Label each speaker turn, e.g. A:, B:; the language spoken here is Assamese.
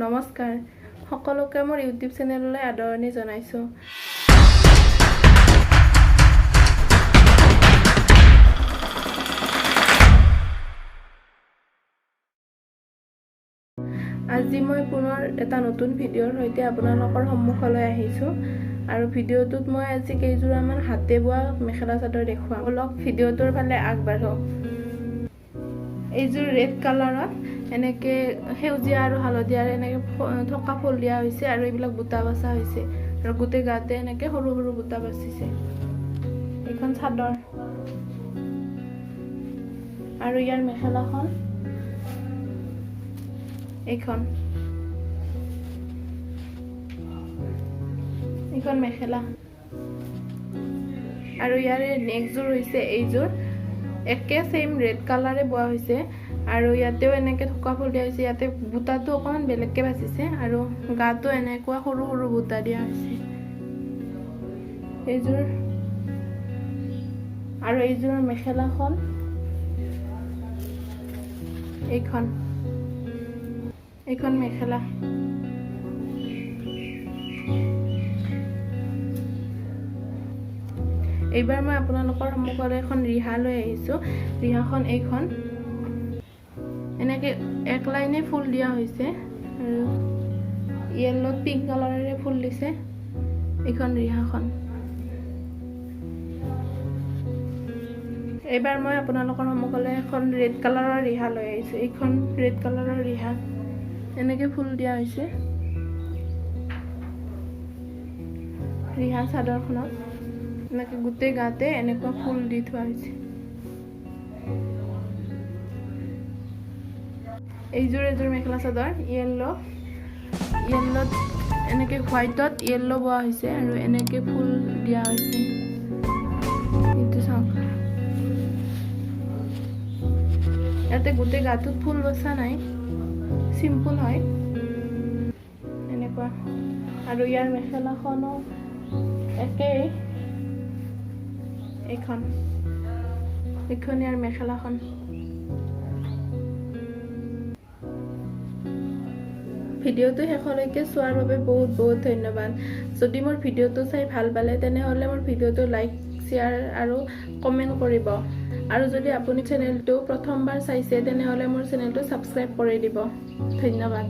A: নমস্কাৰ সকলোকে মোৰ ইউটিউব চেনেললৈ আদৰণি জনাইছো। আজি মই পুনৰ এটা নতুন ভিডিঅ'ৰ সৈতে আপোনালোকৰ সন্মুখলৈ আহিছো আৰু ভিডিঅ'টোত মই আজি কেইজোৰামান হাতে বোৱা মেখেলা চাদৰ দেখুৱাম। অলপ ভিডিঅ'টোৰ ফালে আগবাঢ়ক। এইযোৰ ৰেড কালাৰত এনেকে সেউজীয়া আৰু হালধীয়াৰ এনেকে থকা ফুল দিয়া হৈছে আৰু এইবিলাক বুটা বাছা হৈছে আৰু গোটেই গাতে এনেকে সৰু সৰু বুটা বাছিছে। এইখন চাদৰ আৰু ইয়াৰ মেখেলাখন এইখন মেখেলা আৰু ইয়াৰে নেক্সটযোৰ হৈছে এইযোৰ একে সেম ৰেড কালাৰে বোৱা হৈছে আৰু ইয়াতেও এনেকে থকা ফুল দিয়া হৈছে। ইয়াতে বুটাটো অকমান বেলেগকে বাছিছে আৰু গাটো এনেকুৱা সৰু সৰু বুটা দিয়া হৈছে। এইযোৰ আৰু এইযোৰৰ মেখেলাখন এইখন মেখেলা এইবাৰ মই আপোনালোকৰ সন্মুখলৈ এখন ৰিহা লৈ আহিছো। ৰিহাখন এইখন এনেকে এক লাইনে ফুল দিয়া হৈছে আৰু ইয়েলোত পিংক কালাৰেৰে ফুল দিছে। এইখন ৰিহাখন এইবাৰ মই আপোনালোকৰ সন্মুখলৈ এখন ৰেড কালাৰৰ ৰিহা লৈ আহিছো। এইখন ৰেড কালাৰৰ ৰিহা এনেকে ফুল দিয়া হৈছে। ৰিহা চাদৰখনত এনেকে গোটেই গাতে এনেকুৱা ফুল দি থোৱা হৈছে। এইযোৰ মেখেলা চাদৰ ইয়েলোত এনেকে হোৱাইটত ইয়েলো বোৱা হৈছে আৰু এনেকে ফুল দিয়া হৈছে। এইটো চাওক, ইয়াতে গোটেই গাটোত ফুল বছা নাই, চিম্পল হয় এনেকুৱা। আৰু ইয়াৰ মেখেলাখনো একেই, এইখন ইয়াৰ মেখেলাখন। ভিডিঅ'টো শেষলৈকে চোৱাৰ বাবে বহুত বহুত ধন্যবাদ। যদি মোৰ ভিডিঅ'টো চাই ভাল পালে তেনেহ'লে মোৰ ভিডিঅ'টো লাইক শ্বেয়াৰ আৰু কমেণ্ট কৰিব আৰু যদি আপুনি চেনেলটো প্ৰথমবাৰ চাইছে তেনেহ'লে মোৰ চেনেলটো ছাবস্ক্ৰাইব কৰি দিব। ধন্যবাদ।